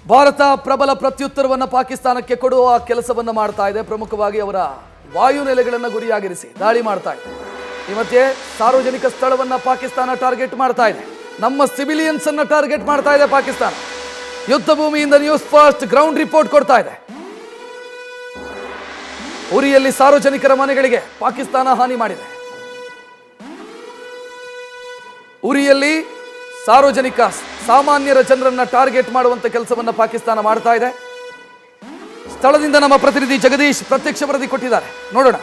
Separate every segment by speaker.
Speaker 1: ಭಾರತ ಪ್ರಬಲ ಪ್ರತ್ಯುತ್ತರವನ್ನು ಪಾಕಿಸ್ತಾನಕ್ಕೆ ಕೊಡುವ ಕೆಲಸವನ್ನು ಮಾಡ್ತಾ ಇದೆ. ಪ್ರಮುಖವಾಗಿ ಅವರ ವಾಯುನೆಲೆಗಳನ್ನು ಗುರಿಯಾಗಿರಿಸಿ ದಾಳಿ ಮಾಡ್ತಾ ಇದೆ. ಈ ಮಧ್ಯೆ ಸಾರ್ವಜನಿಕ ಸ್ಥಳವನ್ನು ಪಾಕಿಸ್ತಾನ ಟಾರ್ಗೆಟ್ ಮಾಡ್ತಾ ಇದೆ. ನಮ್ಮ ಸಿವಿಲಿಯನ್ಸ್ ಅನ್ನು ಟಾರ್ಗೆಟ್ ಮಾಡ್ತಾ ಇದೆ ಪಾಕಿಸ್ತಾನ. ಯುದ್ಧ ಭೂಮಿಯಿಂದ ನ್ಯೂಸ್ ಫಸ್ಟ್ ಗ್ರೌಂಡ್ ರಿಪೋರ್ಟ್ ಕೊಡ್ತಾ ಇದೆ. ಉರಿಯಲ್ಲಿ ಸಾರ್ವಜನಿಕರ ಮನೆಗಳಿಗೆ ಪಾಕಿಸ್ತಾನ ಹಾನಿ ಮಾಡಿದೆ. ಉರಿಯಲ್ಲಿ ಸಾರ್ವಜನಿಕ ಸಾಮಾನ್ಯರ ಜನರನ್ನ ಟಾರ್ಗೆಟ್ ಮಾಡುವಂತ ಕೆಲಸವನ್ನ ಪಾಕಿಸ್ತಾನ ಮಾಡ್ತಾ ಇದೆ. ಸ್ಥಳದಿಂದ ನಮ್ಮ ಪ್ರತಿನಿಧಿ ಜಗದೀಶ್ ಪ್ರತ್ಯಕ್ಷ ವರದಿ ಕೊಟ್ಟಿದ್ದಾರೆ, ನೋಡೋಣ.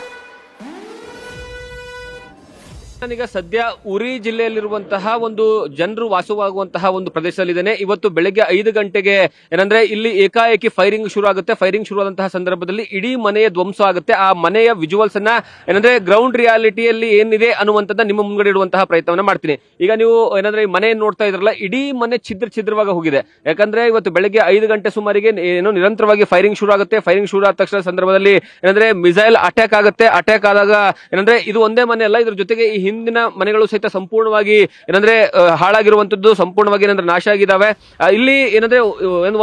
Speaker 2: ಈಗ ಸದ್ಯ ಉರಿ ಜಿಲ್ಲೆಯಲ್ಲಿರುವಂತಹ ಒಂದು ಜನರು ವಾಸವಾಗುವಂತಹ ಒಂದು ಪ್ರದೇಶದಲ್ಲಿದ್ದೇನೆ. ಇವತ್ತು ಬೆಳಗ್ಗೆ 5 ಗಂಟೆಗೆ ಏನಂದ್ರೆ ಇಲ್ಲಿ ಏಕಾಏಕಿ ಫೈರಿಂಗ್ ಶುರು ಆಗುತ್ತೆ. ಫೈರಿಂಗ್ ಶುರು ಆದಂತಹ ಸಂದರ್ಭದಲ್ಲಿ ಇಡೀ ಮನೆಯ ಧ್ವಂಸ ಆಗುತ್ತೆ. ಆ ಮನೆಯ ವಿಜುವಲ್ಸ್ ಅನ್ನ ಏನಂದ್ರೆ ಗ್ರೌಂಡ್ ರಿಯಾಲಿಟಿಯಲ್ಲಿ ಏನಿದೆ ಅನ್ನುವಂಥದ್ದು ನಿಮ್ಮ ಮುಂಗಡೆ ಇಡುವಂತಹ ಪ್ರಯತ್ನವನ್ನ ಮಾಡ್ತೀನಿ. ಈಗ ನೀವು ಏನಂದ್ರೆ ಈ ಮನೆಯನ್ನು ನೋಡ್ತಾ ಇದ್ರಲ್ಲ, ಇಡೀ ಮನೆ ಛಿದ್ರವಾಗಿ ಹೋಗಿದೆ. ಯಾಕಂದ್ರೆ ಇವತ್ತು ಬೆಳಗ್ಗೆ 5 ಗಂಟೆ ಸುಮಾರಿಗೆ ಏನು ನಿರಂತರವಾಗಿ ಫೈರಿಂಗ್ ಶುರು ಆಗುತ್ತೆ. ಫೈರಿಂಗ್ ಶುರು ಆದ ತಕ್ಷಣ ಸಂದರ್ಭದಲ್ಲಿ ಏನಂದ್ರೆ ಮಿಸೈಲ್ ಅಟ್ಯಾಕ್ ಆಗುತ್ತೆ. ಅಟ್ಯಾಕ್ ಆದಾಗ ಏನಂದ್ರೆ ಇದು ಒಂದೇ ಮನೆ ಅಲ್ಲ, ಇದ್ರ ಜೊತೆಗೆ ಈ ಹಿಂದಿನ ಮನೆಗಳು ಸಹಿತ ಸಂಪೂರ್ಣವಾಗಿ ಏನಂದ್ರೆ ಹಾಳಾಗಿರುವಂತದ್ದು, ಸಂಪೂರ್ಣವಾಗಿ ಏನಂದ್ರೆ ನಾಶ ಆಗಿದ್ದಾವೆ. ಇಲ್ಲಿ ಏನಂದ್ರೆ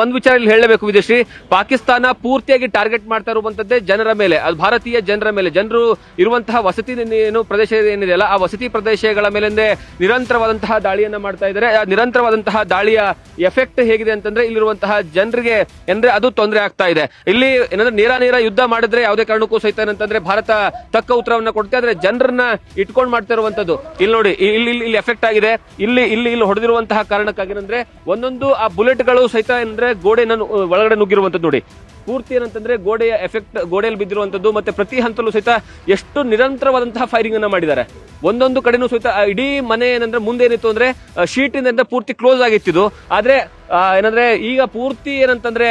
Speaker 2: ಒಂದ್ ವಿಚಾರ ಇಲ್ಲಿ ಹೇಳಬೇಕು ವಿದೇಶಿ, ಪಾಕಿಸ್ತಾನ ಪೂರ್ತಿಯಾಗಿ ಟಾರ್ಗೆಟ್ ಮಾಡ್ತಾ ಇರುವಂತದ್ದೇ ಜನರ ಮೇಲೆ, ಅದು ಭಾರತೀಯ ಜನರ ಮೇಲೆ. ಜನರು ಇರುವಂತಹ ವಸತಿ ಏನು ಪ್ರದೇಶ ಏನಿದೆಯಲ್ಲ, ಆ ವಸತಿ ಪ್ರದೇಶಗಳ ಮೇಲೆ ನಿರಂತರವಾದಂತಹ ದಾಳಿಯನ್ನ ಮಾಡ್ತಾ ಇದ್ದಾರೆ. ನಿರಂತರವಾದಂತಹ ದಾಳಿಯ ಎಫೆಕ್ಟ್ ಹೇಗಿದೆ ಅಂತಂದ್ರೆ ಇಲ್ಲಿರುವಂತಹ ಜನರಿಗೆ ಏನಂದ್ರೆ ಅದು ತೊಂದರೆ ಆಗ್ತಾ ಇದೆ. ಇಲ್ಲಿ ಏನಂದ್ರೆ ನೇರ ಯುದ್ಧ ಮಾಡಿದ್ರೆ ಯಾವುದೇ ಕಾರಣಕ್ಕೂ ಸಹಿತ ಏನಂತಂದ್ರೆ ಭಾರತ ತಕ್ಕ ಉತ್ತರವನ್ನ ಕೊಡ್ತಾ ಇದ್ರೆ ಜನರನ್ನ ಇಟ್ಕೊಂಡು ಮಾಡ್ತಾ ಇರುವಂತದ್ದು. ಇಲ್ಲಿ ನೋಡಿ, ಇಲ್ಲಿ ಎಫೆಕ್ಟ್ ಆಗಿದೆ. ಇಲ್ಲಿ ಹೊಡೆದಿರುವಂತಹ ಕಾರಣಕ್ಕಾಗಿ ಅಂದ್ರೆ ಒಂದೊಂದು ಆ ಬುಲೆಟ್ಗಳು ಸಹಿತ ಏನಂದ್ರೆ ಗೋಡೆನ ಒಳಗಡೆ ನುಗ್ಗಿರುವಂತದ್ದು ನೋಡಿ. ಪೂರ್ತಿ ಏನಂತಂದ್ರೆ ಗೋಡೆಯ ಎಫೆಕ್ಟ್ ಗೋಡೆಯಲ್ಲಿ ಬಿದ್ದಿರುವಂತದ್ದು. ಮತ್ತೆ ಪ್ರತಿ ಹಂತಲ್ಲೂ ಸಹಿತ ಎಷ್ಟು ನಿರಂತರವಾದಂತಹ ಫೈರಿಂಗ್ ಅನ್ನ ಮಾಡಿದ್ದಾರೆ. ಒಂದೊಂದು ಕಡೆನೂ ಸಹಿತ ಇಡೀ ಮನೆ ಏನಂದ್ರೆ ಮುಂದೆ ಏನಿತ್ತು ಅಂದ್ರೆ ಶೀಟ್ ಇಂದ ಪೂರ್ತಿ ಕ್ಲೋಸ್ ಆಗಿತ್ತು. ಆದ್ರೆ ಏನಂದ್ರೆ ಈಗ ಪೂರ್ತಿ ಏನಂತಂದ್ರೆ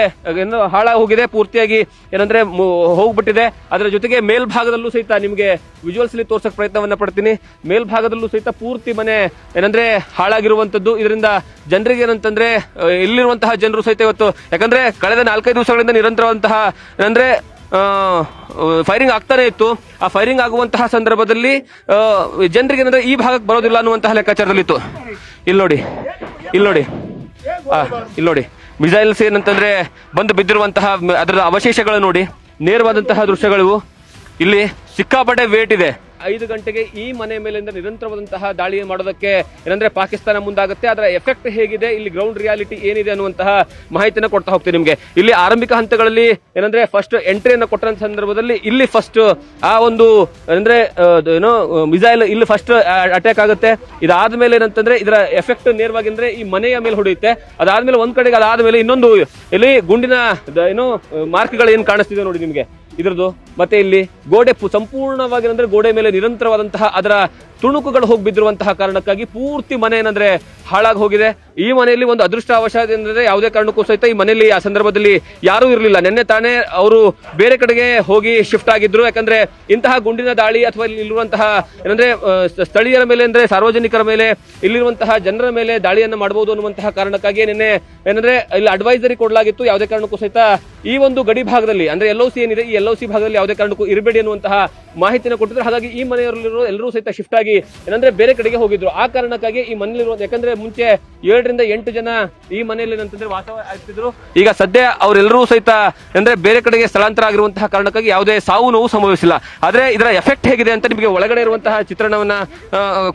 Speaker 2: ಹಾಳಾಗಿ ಹೋಗಿದೆ, ಪೂರ್ತಿಯಾಗಿ ಏನಂದ್ರೆ ಹೋಗ್ಬಿಟ್ಟಿದೆ. ಅದರ ಜೊತೆಗೆ ಮೇಲ್ಭಾಗದಲ್ಲೂ ಸಹಿತ ನಿಮ್ಗೆ ವಿಜುವಲ್ಸ್ ಅಲ್ಲಿ ತೋರ್ಸಕ್ ಪ್ರಯತ್ನವನ್ನ ಪಡ್ತೀನಿ. ಮೇಲ್ಭಾಗದಲ್ಲೂ ಸಹಿತ ಪೂರ್ತಿ ಮನೆ ಏನಂದ್ರೆ ಹಾಳಾಗಿರುವಂತದ್ದು. ಇದರಿಂದ ಜನರಿಗೆ ಏನಂತಂದ್ರೆ ಇಲ್ಲಿರುವಂತಹ ಜನರು ಸಹಿತ ಇವತ್ತು, ಯಾಕಂದ್ರೆ ಕಳೆದ 4-5 ದಿವಸಗಳಿಂದ ನಿರಂತರವಂತಹ ಏನಂದ್ರೆ ಫೈರಿಂಗ್ ಆಗ್ತಾನೆ ಇತ್ತು. ಆ ಫೈರಿಂಗ್ ಆಗುವಂತಹ ಸಂದರ್ಭದಲ್ಲಿ ಜನರಿಗೆ ಏನಂದ್ರೆ ಈ ಭಾಗಕ್ಕೆ ಬರೋದಿಲ್ಲ ಅನ್ನುವಂತಹ ಲೆಕ್ಕಾಚಾರದಲ್ಲಿತ್ತು. ಇಲ್ಲಿ ನೋಡಿ ಮಿಸೈಲ್ಸ್ ಏನಂತಂದ್ರೆ ಬಂದು ಬಿದ್ದಿರುವಂತಹ ಅದರ ಅವಶೇಷಗಳು ನೋಡಿ, ನೇರವಾದಂತಹ ದೃಶ್ಯಗಳು. ಇಲ್ಲಿ ಸಿಕ್ಕಾಪಟ್ಟೆ ವೇಟ್ ಇದೆ. 5 ಗಂಟೆಗೆ ಈ ಮನೆ ಮೇಲಿಂದ ನಿರಂತರವಾದಂತಹ ದಾಳಿ ಮಾಡೋದಕ್ಕೆ ಏನಂದ್ರೆ ಪಾಕಿಸ್ತಾನ ಮುಂದಾಗುತ್ತೆ. ಅದರ ಎಫೆಕ್ಟ್ ಹೇಗಿದೆ, ಇಲ್ಲಿ ಗ್ರೌಂಡ್ ರಿಯಾಲಿಟಿ ಏನಿದೆ ಅನ್ನುವಂತಹ ಮಾಹಿತಿನ ಕೊಡ್ತಾ ಹೋಗ್ತೀನಿ ನಿಮ್ಗೆ. ಇಲ್ಲಿ ಆರಂಭಿಕ ಹಂತಗಳಲ್ಲಿ ಏನಂದ್ರೆ ಫಸ್ಟ್ ಎಂಟ್ರಿಯನ್ನು ಕೊಟ್ಟ ಸಂದರ್ಭದಲ್ಲಿ ಇಲ್ಲಿ ಫಸ್ಟ್ ಆ ಒಂದು ಏನಂದ್ರೆ ಮಿಸೈಲ್ ಇಲ್ಲಿ ಫಸ್ಟ್ ಅಟ್ಯಾಕ್ ಆಗುತ್ತೆ. ಇದಾದ್ಮೇಲೆ ಏನಂತಂದ್ರೆ ಇದರ ಎಫೆಕ್ಟ್ ನೇರವಾಗಿ ಅಂದ್ರೆ ಈ ಮನೆಯ ಮೇಲೆ ಹೊಡೆಯುತ್ತೆ. ಅದಾದ್ಮೇಲೆ ಒಂದ್ ಕಡೆಗೆ ಅದಾದ್ಮೇಲೆ ಇನ್ನೊಂದು ಇಲ್ಲಿ ಗುಂಡಿನ ಮಾರ್ಕ್ಗಳು ಏನ್ ಕಾಣಿಸ್ತಿದೆ ನೋಡಿ ನಿಮ್ಗೆ ಇದ್ರದ್ದು. ಮತ್ತೆ ಇಲ್ಲಿ ಗೋಡೆ ಸಂಪೂರ್ಣವಾಗಿ ಅಂದ್ರೆ ಗೋಡೆ ಮೇಲೆ ನಿರಂತರವಾದಂತಹ ಅದರ ತುಣುಕುಗಳು ಹೋಗಿ ಬಿದ್ದಿರುವಂತಹ ಕಾರಣಕ್ಕಾಗಿ ಪೂರ್ತಿ ಮನೆ ಏನಂದ್ರೆ ಹಾಳಾಗಿ ಹೋಗಿದೆ. ಈ ಮನೆಯಲ್ಲಿ ಒಂದು ಅದೃಷ್ಟವಶಾತ್ ಅಂದ್ರೆ ಯಾವುದೇ ಕಾರಣಕ್ಕೂ ಸಹಿತ ಈ ಮನೆಯಲ್ಲಿ ಆ ಸಂದರ್ಭದಲ್ಲಿ ಯಾರೂ ಇರಲಿಲ್ಲ. ನಿನ್ನೆ ತಾನೇ ಅವರು ಬೇರೆ ಕಡೆಗೆ ಹೋಗಿ ಶಿಫ್ಟ್ ಆಗಿದ್ರು. ಯಾಕಂದ್ರೆ ಇಂತಹ ಗುಂಡಿನ ದಾಳಿ ಅಥವಾ ಇಲ್ಲಿರುವಂತಹ ಏನಂದ್ರೆ ಸ್ಥಳೀಯರ ಮೇಲೆ ಅಂದ್ರೆ ಸಾರ್ವಜನಿಕರ ಮೇಲೆ, ಇಲ್ಲಿರುವಂತಹ ಜನರ ಮೇಲೆ ದಾಳಿಯನ್ನ ಮಾಡಬಹುದು ಅನ್ನುವಂತಹ ಕಾರಣಕ್ಕಾಗಿ ನಿನ್ನೆ ಏನಂದ್ರೆ ಇಲ್ಲಿ ಅಡ್ವೈಸರಿ ಕೊಡಲಾಗಿತ್ತು. ಯಾವುದೇ ಕಾರಣಕ್ಕೂ ಸಹಿತ ಈ ಒಂದು ಗಡಿ ಭಾಗದಲ್ಲಿ ಅಂದ್ರೆ LOC ಏನಿದೆ, ಈ LOC ಭಾಗದಲ್ಲಿ ಯಾವುದೇ ಕಾರಣಕ್ಕೂ ಇರಬೇಡಿ ಅನ್ನುವಂತಹ ಮಾಹಿತಿಯನ್ನು ಕೊಟ್ಟಿದ್ರು. ಹಾಗಾಗಿ ಈ ಮನೆಯಲ್ಲಿರೋ ಎಲ್ಲರೂ ಸಹಿತ ಶಿಫ್ಟ್ ಆಗಿ ಏನಂದ್ರೆ ಬೇರೆ ಕಡೆಗೆ ಹೋಗಿದ್ರು. ಆ ಕಾರಣಕ್ಕಾಗಿ ಈ ಮನೆಯಲ್ಲಿರುವ, ಯಾಕಂದ್ರೆ ಮುಂಚೆ 7ರಿಂದ 8 ಜನ ಈ ಮನೆಯಲ್ಲಿ ಏನಂತಂದ್ರೆ ವಾಸವಾಗಿದ್ರು. ಈಗ ಸದ್ಯ ಅವರೆಲ್ಲರೂ ಸಹಿತ ಅಂದ್ರೆ ಬೇರೆ ಕಡೆಗೆ ಸ್ಥಳಾಂತರ ಆಗಿರುವಂತಹ ಕಾರಣಕ್ಕಾಗಿ ಯಾವುದೇ ಸಾವು ನೋವು ಸಂಭವಿಸಿಲ್ಲ. ಆದ್ರೆ ಇದರ ಎಫೆಕ್ಟ್ ಹೇಗಿದೆ ಅಂತ ನಿಮಗೆ ಒಳಗಡೆ ಇರುವಂತಹ ಚಿತ್ರಣವನ್ನ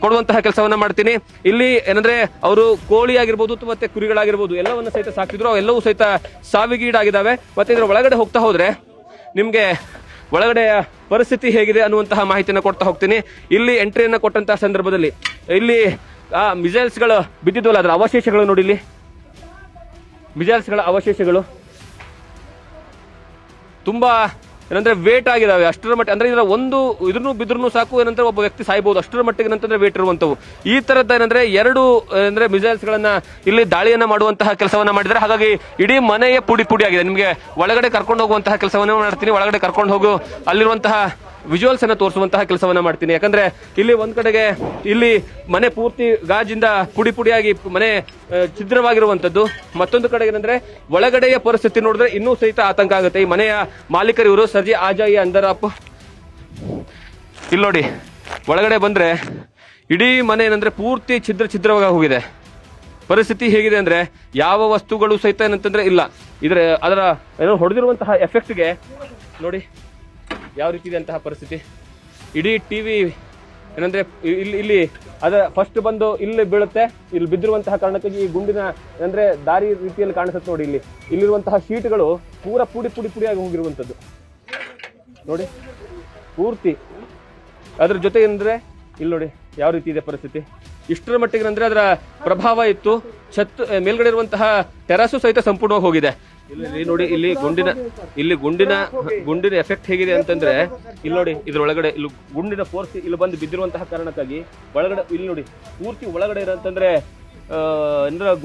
Speaker 2: ಕೊಡುವಂತಹ ಕೆಲಸವನ್ನ ಮಾಡ್ತೀನಿ. ಇಲ್ಲಿ ಏನಂದ್ರೆ ಅವರು ಕೋಳಿ ಆಗಿರ್ಬೋದು ಮತ್ತೆ ಕುರಿಗಳಾಗಿರ್ಬೋದು ಎಲ್ಲವನ್ನ ಸಹಿತ ಸಾಕಿದ್ರು. ಅವೆಲ್ಲವೂ ಸಹಿತ ಸಾವಿಗೀಡಾಗಿದ್ದಾವೆ. ಮತ್ತೆ ಇದರ ಒಳಗಡೆ ಹೋಗ್ತಾ ಹೋದ್ರೆ ನಿಮ್ಗೆ ಒಳಗಡೆಯ ಪರಿಸ್ಥಿತಿ ಹೇಗಿದೆ ಅನ್ನುವಂತಹ ಮಾಹಿತಿಯನ್ನು ಕೊಡ್ತಾ ಹೋಗ್ತೀನಿ. ಇಲ್ಲಿ ಎಂಟ್ರಿಯನ್ನ ಕೊಟ್ಟಂತಹ ಸಂದರ್ಭದಲ್ಲಿ ಇಲ್ಲಿ ಮಿಸೈಲ್ಸ್ಗಳು ಬಿದ್ದಿದ್ವಲ್ಲ, ಅದರ ಅವಶೇಷಗಳು ನೋಡಿ. ಇಲ್ಲಿ ಮಿಸೈಲ್ಸ್ಗಳ ಅವಶೇಷಗಳು ತುಂಬಾ ಏನಂದ್ರೆ ವೇಟ್ ಆಗಿದಾವೆ. ಅಷ್ಟರ ಮಟ್ಟ ಅಂದ್ರೆ ಇದರ ಒಂದು ಇದ್ರೂ ಬಿದ್ರೂ ಸಾಕು ಏನಂದ್ರೆ ಒಬ್ಬ ವ್ಯಕ್ತಿ ಸಾಯ್ಬಹುದು, ಅಷ್ಟರ ಮಟ್ಟಿಗೆ ಏನಂತಂದ್ರೆ ವೇಟ್ ಇರುವಂತವು. ಈ ತರದ ಏನಂದ್ರೆ 2 ಅಂದ್ರೆ ಮಿಸೈಲ್ಸ್ ಗಳನ್ನ ಇಲ್ಲಿ ದಾಳಿಯನ್ನ ಮಾಡುವಂತಹ ಕೆಲಸವನ್ನ ಮಾಡಿದ್ದಾರೆ. ಹಾಗಾಗಿ ಇಡೀ ಮನೆಯೇ ಪುಡಿ ಆಗಿದೆ. ನಿಮ್ಗೆ ಒಳಗಡೆ ಕರ್ಕೊಂಡು ಹೋಗುವಂತಹ ಕೆಲಸವನ್ನ ಮಾಡ್ತೀನಿ. ಒಳಗಡೆ ಕರ್ಕೊಂಡು ಹೋಗು ಅಲ್ಲಿರುವಂತಹ ವಿಜುವಲ್ಸ್ ಅನ್ನ ತೋರಿಸುವಂತಹ ಕೆಲಸವನ್ನ ಮಾಡ್ತೀನಿ. ಯಾಕಂದ್ರೆ ಇಲ್ಲಿ ಒಂದ್ ಕಡೆಗೆ ಇಲ್ಲಿ ಮನೆ ಪೂರ್ತಿ ಗಾಜಿಂದ ಪುಡಿಯಾಗಿ ಮನೆ ಛಿದ್ರವಾಗಿರುವಂತದ್ದು. ಮತ್ತೊಂದು ಕಡೆಗೆ ಏನಂದ್ರೆ ಒಳಗಡೆಯ ಪರಿಸ್ಥಿತಿ ನೋಡಿದ್ರೆ ಇನ್ನೂ ಸಹಿತ ಆತಂಕ ಆಗುತ್ತೆ. ಈ ಮನೆಯ ಮಾಲೀಕರು ಇವರು ಸರ್ಜಿ ಆಜಾಯಿ ಅಂದರಪ್ಪ. ಇಲ್ಲಿ ನೋಡಿ, ಒಳಗಡೆ ಬಂದ್ರೆ ಇಡೀ ಮನೆ ಏನಂದ್ರೆ ಪೂರ್ತಿ ಛಿದ್ರವಾಗಿ ಹೋಗಿದೆ. ಪರಿಸ್ಥಿತಿ ಹೇಗಿದೆ ಅಂದ್ರೆ ಯಾವ ವಸ್ತುಗಳು ಸಹಿತ ಏನಂತಂದ್ರೆ ಇಲ್ಲ. ಅದರ ಏನೋ ಹೊಡೆದಿರುವಂತಹ ಎಫೆಕ್ಟ್ಗೆ ನೋಡಿ ಯಾವ ರೀತಿ ಇದೆ ಅಂತಹ ಪರಿಸ್ಥಿತಿ. ಇಡೀ ಟಿವಿ ಏನಂದ್ರೆ ಇಲ್ಲಿ ಅದ ಫಸ್ಟ್ ಬಂದು ಇಲ್ಲಿ ಬೀಳುತ್ತೆ. ಇಲ್ಲಿ ಬಿದ್ದಿರುವಂತಹ ಕಾರಣಕ್ಕಾಗಿ ಈ ಗುಂಡಿನ ಅಂದ್ರೆ ದಾರಿ ರೀತಿಯಲ್ಲಿ ಕಾಣಿಸುತ್ತೆ ನೋಡಿ. ಇಲ್ಲಿರುವಂತಹ ಶೀಟ್ಗಳು ಪೂರ ಪುಡಿ ಆಗಿ ಹೋಗಿರುವಂತದ್ದು ನೋಡಿ ಪೂರ್ತಿ. ಅದ್ರ ಜೊತೆ ಅಂದ್ರೆ ಇಲ್ಲಿ ನೋಡಿ ಯಾವ ರೀತಿ ಇದೆ ಪರಿಸ್ಥಿತಿ. ಇಷ್ಟರ ಮಟ್ಟಿಗೆ ಅಂದ್ರೆ ಅದರ ಪ್ರಭಾವ ಇತ್ತು. ಮೇಲ್ಗಡೆ ಇರುವಂತಹ ಟೆರಸು ಸಹಿತ ಸಂಪೂರ್ಣವಾಗಿ ಹೋಗಿದೆ. ಇಲ್ಲಿ ನೋಡಿ ಇಲ್ಲಿ ಗುಂಡಿನ ಎಫೆಕ್ಟ್ ಹೇಗಿದೆ ಅಂತಂದ್ರೆ ಇಲ್ಲಿ ನೋಡಿ ಇದ್ರೊಳಗಡೆ ಇಲ್ಲಿ ಗುಂಡಿನ ಫೋರ್ಸ್ ಇಲ್ಲಿ ಬಂದು ಬಿದ್ದಿರುವಂತಹ ಕಾರಣಕ್ಕಾಗಿ ಒಳಗಡೆ ಇಲ್ಲಿ ನೋಡಿ ಪೂರ್ತಿ ಒಳಗಡೆ ಇರೋಂತಂದ್ರೆ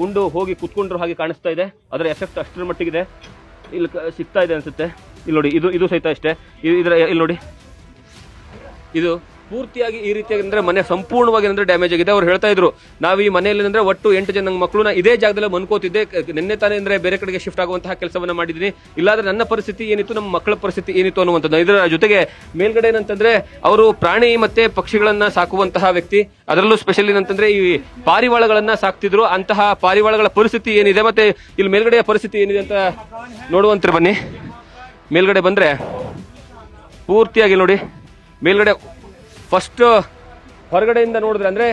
Speaker 2: ಗುಂಡು ಹೋಗಿ ಕುತ್ಕೊಂಡ್ರು ಹಾಗೆ ಕಾಣಿಸ್ತಾ ಇದೆ. ಅದರ ಎಫೆಕ್ಟ್ ಅಷ್ಟರ ಮಟ್ಟಿಗಿದೆ ಇಲ್ಲಿ ಸಿಗ್ತಾ ಇದೆ ಅನ್ಸುತ್ತೆ. ಇಲ್ಲಿ ನೋಡಿ ಇದು ಸಹಿತ ಅಷ್ಟೇ. ಇಲ್ಲಿ ನೋಡಿ ಇದು ಪೂರ್ತಿಯಾಗಿ ಈ ರೀತಿಯಾಗಿ ಅಂದ್ರೆ ಮನೆ ಸಂಪೂರ್ಣವಾಗಿ ಅಂದ್ರೆ ಡ್ಯಾಮೇಜ್ ಆಗಿದೆ. ಅವ್ರು ಹೇಳ್ತಾ ಇದ್ರು ನಾವು ಈ ಮನೆಯಲ್ಲಿ ಅಂದ್ರೆ ಒಟ್ಟು 8 ಜನ ಮಕ್ಕಳು ಇದೇ ಜಾಗದಲ್ಲಿ ಮನ್ಕೋತಿದ್ದೆ. ನಿನ್ನೆ ತಾನೇ ಅಂದ್ರೆ ಬೇರೆ ಕಡೆಗೆ ಶಿಫ್ಟ್ ಆಗುವಂತಹ ಕೆಲಸವನ್ನ ಮಾಡಿದೀನಿ. ಇಲ್ಲಾಂದ್ರೆ ನನ್ನ ಪರಿಸ್ಥಿತಿ ಏನಿತ್ತು, ನಮ್ಮ ಮಕ್ಕಳ ಪರಿಸ್ಥಿತಿ ಏನಿತ್ತು ಅನ್ನುವಂಥದ್ದು. ಇದರ ಜೊತೆಗೆ ಮೇಲ್ಗಡೆ ಏನಂತಂದ್ರೆ ಅವರು ಪ್ರಾಣಿ ಮತ್ತೆ ಪಕ್ಷಿಗಳನ್ನ ಸಾಕುವಂತಹ ವ್ಯಕ್ತಿ. ಅದರಲ್ಲೂ ಸ್ಪೆಷಲ್ ಏನಂತಂದ್ರೆ ಈ ಪಾರಿವಾಳಗಳನ್ನ ಸಾಕ್ತಿದ್ರು. ಅಂತಹ ಪಾರಿವಾಳಗಳ ಪರಿಸ್ಥಿತಿ ಏನಿದೆ ಮತ್ತೆ ಇಲ್ಲಿ ಮೇಲ್ಗಡೆಯ ಪರಿಸ್ಥಿತಿ ಏನಿದೆ ಅಂತ ನೋಡುವಂತ ಬನ್ನಿ. ಮೇಲ್ಗಡೆ ಬಂದ್ರೆ ಪೂರ್ತಿಯಾಗಿ ನೋಡಿ ಮೇಲ್ಗಡೆ ಫಸ್ಟ್ ಹೊರಗಡೆಯಿಂದ ನೋಡಿದ್ರೆ ಅಂದ್ರೆ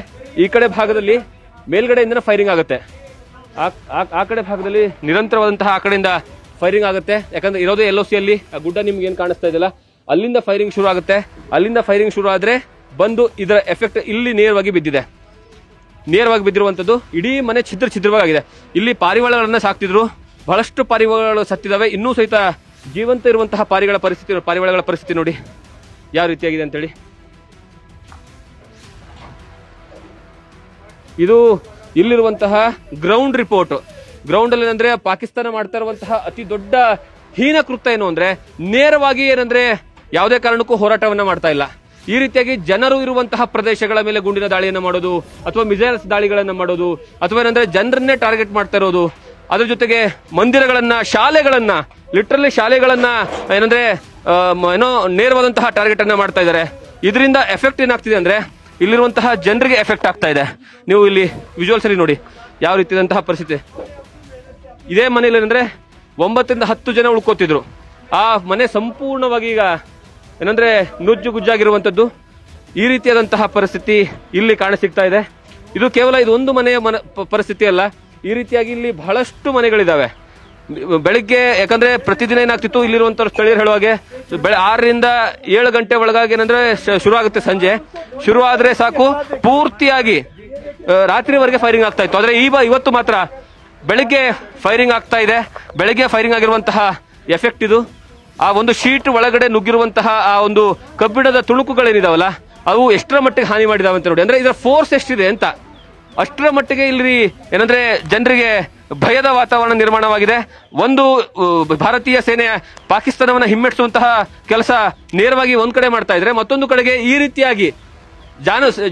Speaker 2: ಈ ಕಡೆ ಭಾಗದಲ್ಲಿ ಮೇಲ್ಗಡೆಯಿಂದ ಫೈರಿಂಗ್ ಆಗುತ್ತೆ. ಆ ಕಡೆ ಭಾಗದಲ್ಲಿ ನಿರಂತರವಾದಂತಹ ಆ ಕಡೆಯಿಂದ ಫೈರಿಂಗ್ ಆಗುತ್ತೆ. ಯಾಕಂದ್ರೆ ಇರೋದೇ LOC ಅಲ್ಲಿ ಆ ಗುಡ್ಡ ನಿಮ್ಗೆ ಏನ್ ಕಾಣಿಸ್ತಾ ಇದೆಯಲ್ಲ ಅಲ್ಲಿಂದ ಫೈರಿಂಗ್ ಶುರು ಆಗುತ್ತೆ. ಅಲ್ಲಿಂದ ಫೈರಿಂಗ್ ಶುರು ಆದ್ರೆ ಬಂದು ಇದರ ಎಫೆಕ್ಟ್ ಇಲ್ಲಿ ನೇರವಾಗಿ ಬಿದ್ದಿದೆ. ನೇರವಾಗಿ ಬಿದ್ದಿರುವಂತದ್ದು ಇಡೀ ಮನೆ ಛಿದ್ರವಾಗಿದೆ. ಇಲ್ಲಿ ಪಾರಿವಾಳಗಳನ್ನ ಸಾಕ್ತಿದ್ರು. ಬಹಳಷ್ಟು ಪಾರಿವಾಳಗಳು ಸತ್ತಿದಾವೆ. ಇನ್ನೂ ಸಹಿತ ಜೀವಂತ ಇರುವಂತಹ ಪಾರಿವಾಳಗಳ ಪರಿಸ್ಥಿತಿ ನೋಡಿ ಯಾವ ರೀತಿಯಾಗಿದೆ ಅಂತೇಳಿ. ಇದು ಇಲ್ಲಿರುವಂತಹ ಗ್ರೌಂಡ್ ರಿಪೋರ್ಟ್. ಗ್ರೌಂಡ್ ಅಲ್ಲಿ ಅಂದ್ರೆ ಪಾಕಿಸ್ತಾನ ಮಾಡ್ತಾ ಇರುವಂತಹ ಅತಿ ದೊಡ್ಡ ಹೀನ ಕೃತ್ಯ ಏನು ಅಂದ್ರೆ ನೇರವಾಗಿ ಏನಂದ್ರೆ ಯಾವುದೇ ಕಾರಣಕ್ಕೂ ಹೋರಾಟವನ್ನ ಮಾಡ್ತಾ ಇಲ್ಲ. ಈ ರೀತಿಯಾಗಿ ಜನರು ಇರುವಂತಹ ಪ್ರದೇಶಗಳ ಮೇಲೆ ಗುಂಡಿನ ದಾಳಿಯನ್ನ ಮಾಡೋದು ಅಥವಾ ಮಿಸೈಲ್ಸ್ ದಾಳಿಗಳನ್ನ ಮಾಡೋದು ಅಥವಾ ಏನಂದ್ರೆ ಜನರನ್ನೇ ಟಾರ್ಗೆಟ್ ಮಾಡ್ತಾ ಇರೋದು. ಅದ್ರ ಜೊತೆಗೆ ಮಂದಿರಗಳನ್ನ, ಶಾಲೆಗಳನ್ನ, ಲಿಟ್ರಲಿ ಶಾಲೆಗಳನ್ನ ಏನಂದ್ರೆ ನೇರವಾದಂತಹ ಟಾರ್ಗೆಟ್ ಅನ್ನ ಮಾಡ್ತಾ ಇದ್ದಾರೆ. ಇದರಿಂದ ಎಫೆಕ್ಟ್ ಏನಾಗ್ತಿದೆ ಅಂದ್ರೆ ಇಲ್ಲಿರುವಂತಹ ಜನರಿಗೆ ಎಫೆಕ್ಟ್ ಆಗ್ತಾ ಇದೆ. ನೀವು ಇಲ್ಲಿ ವಿಜುವಲ್ಸ್ ಅಲ್ಲಿ ನೋಡಿ ಯಾವ ರೀತಿಯಾದಂತಹ ಪರಿಸ್ಥಿತಿ. ಇದೇ ಮನೆಯಲ್ಲಿ ಅಂದ್ರೆ 9 ರಿಂದ 10 ಜನ ಉಳ್ಕೋತಿದ್ರು. ಆ ಮನೆ ಸಂಪೂರ್ಣವಾಗಿ ಈಗ ಏನಂದ್ರೆ ನುಜ್ಜುಗುಜ್ಜಾಗಿರುವಂತದ್ದು. ಈ ರೀತಿಯಾದಂತಹ ಪರಿಸ್ಥಿತಿ ಇಲ್ಲಿ ಕಾಣಸಿಗ್ತಾ ಇದೆ. ಇದು ಕೇವಲ ಇದು ಒಂದು ಮನೆಯ ಪರಿಸ್ಥಿತಿ ಅಲ್ಲ. ಈ ರೀತಿಯಾಗಿ ಇಲ್ಲಿ ಬಹಳಷ್ಟು ಮನೆಗಳಿದಾವೆ. ಬೆಳಿಗ್ಗೆ ಯಾಕಂದ್ರೆ ಪ್ರತಿದಿನ ಏನಾಗ್ತಿತ್ತು ಇಲ್ಲಿರುವಂತ ಸ್ಥಳೀಯರು ಹೇಳುವಾಗೆ 6 ರಿಂದ 7 ಗಂಟೆ ಒಳಗಾಗಿ ಏನಂದ್ರೆ ಶುರು ಆಗುತ್ತೆ. ಸಂಜೆ ಶುರು ಆದ್ರೆ ಸಾಕು ಪೂರ್ತಿಯಾಗಿ ರಾತ್ರಿವರೆಗೆ ಫೈರಿಂಗ್ ಆಗ್ತಾ ಇತ್ತು. ಆದ್ರೆ ಇವತ್ತು ಮಾತ್ರ ಬೆಳಿಗ್ಗೆ ಫೈರಿಂಗ್ ಆಗ್ತಾ ಇದೆ. ಬೆಳಿಗ್ಗೆ ಫೈರಿಂಗ್ ಆಗಿರುವಂತಹ ಎಫೆಕ್ಟ್ ಇದು. ಆ ಒಂದು ಶೀಟ್ ಒಳಗಡೆ ನುಗ್ಗಿರುವಂತಹ ಆ ಒಂದು ಕಬ್ಬಿಣದ ತುಣುಕುಗಳೇನಿದಾವಲ್ಲ ಅವು ಎಷ್ಟರ ಮಟ್ಟಿಗೆ ಹಾನಿ ಮಾಡಿದಾವೆ ಅಂತ ನೋಡಿ. ಅಂದ್ರೆ ಇದರ ಫೋರ್ಸ್ ಎಷ್ಟಿದೆ ಅಂತ ಅಷ್ಟರ ಮಟ್ಟಿಗೆ ಇಲ್ಲಿ ಏನಂದ್ರೆ ಜನರಿಗೆ ಭಯದ ವಾತಾವರಣ ನಿರ್ಮಾಣವಾಗಿದೆ. ಒಂದು ಭಾರತೀಯ ಸೇನೆ ಪಾಕಿಸ್ತಾನವನ್ನ ಹಿಮ್ಮೆಟ್ಟಿಸುವಂತಹ ಕೆಲಸ ನೇರವಾಗಿ ಒಂದ್ ಕಡೆ ಮಾಡ್ತಾ ಇದ್ರೆ, ಮತ್ತೊಂದು ಕಡೆಗೆ ಈ ರೀತಿಯಾಗಿ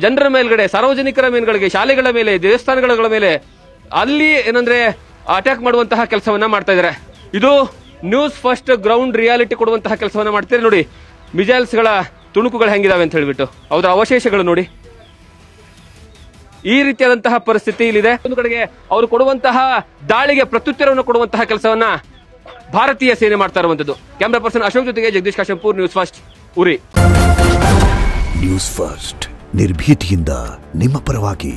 Speaker 2: ಜನರ ಮೇಲ್ಗಡೆ, ಸಾರ್ವಜನಿಕರ ಮೇಲ್ಗಳಿಗೆ, ಶಾಲೆಗಳ ಮೇಲೆ, ದೇವಸ್ಥಾನಗಳ ಮೇಲೆ ಅಲ್ಲಿ ಏನಂದ್ರೆ ಅಟ್ಯಾಕ್ ಮಾಡುವಂತಹ ಕೆಲಸವನ್ನ ಮಾಡ್ತಾ ಇದ್ದಾರೆ. ಇದು ನ್ಯೂಸ್ ಫಸ್ಟ್ ಗ್ರೌಂಡ್ ರಿಯಾಲಿಟಿ ಕೊಡುವಂತಹ ಕೆಲಸವನ್ನ ಮಾಡ್ತಾರೆ. ನೋಡಿ ಮಿಸೈಲ್ಸ್ ಗಳ ತುಣುಕುಗಳು ಹೆಂಗಿದಾವೆ ಅಂತ ಹೇಳ್ಬಿಟ್ಟು ಅವರ ಅವಶೇಷಗಳು ನೋಡಿ. ಈ ರೀತಿಯಾದಂತಹ ಪರಿಸ್ಥಿತಿ ಇಲ್ಲಿದೆ. ಒಂದು ಕಡೆಗೆ ಅವರು ಕೊಡುವಂತಹ ದಾಳಿಗೆ ಪ್ರತ್ಯುತ್ತರವನ್ನು ಕೊಡುವಂತಹ ಕೆಲಸವನ್ನ ಭಾರತೀಯ ಸೇನೆ ಮಾಡ್ತಾ ಇರುವಂತದ್ದು. ಕ್ಯಾಮರಾ ಪರ್ಸನ್ ಅಶೋಕ್ ಜೊತೆಗೆ ಜಗದೀಶ್ ಕಾಶಂಪುರ್, ನ್ಯೂಸ್ ಫಸ್ಟ್ ಉರಿ.
Speaker 3: ನ್ಯೂಸ್ ಫಸ್ಟ್ ನಿರ್ಭೀತಿಯಿಂದ ನಿಮ್ಮ ಪರವಾಗಿ.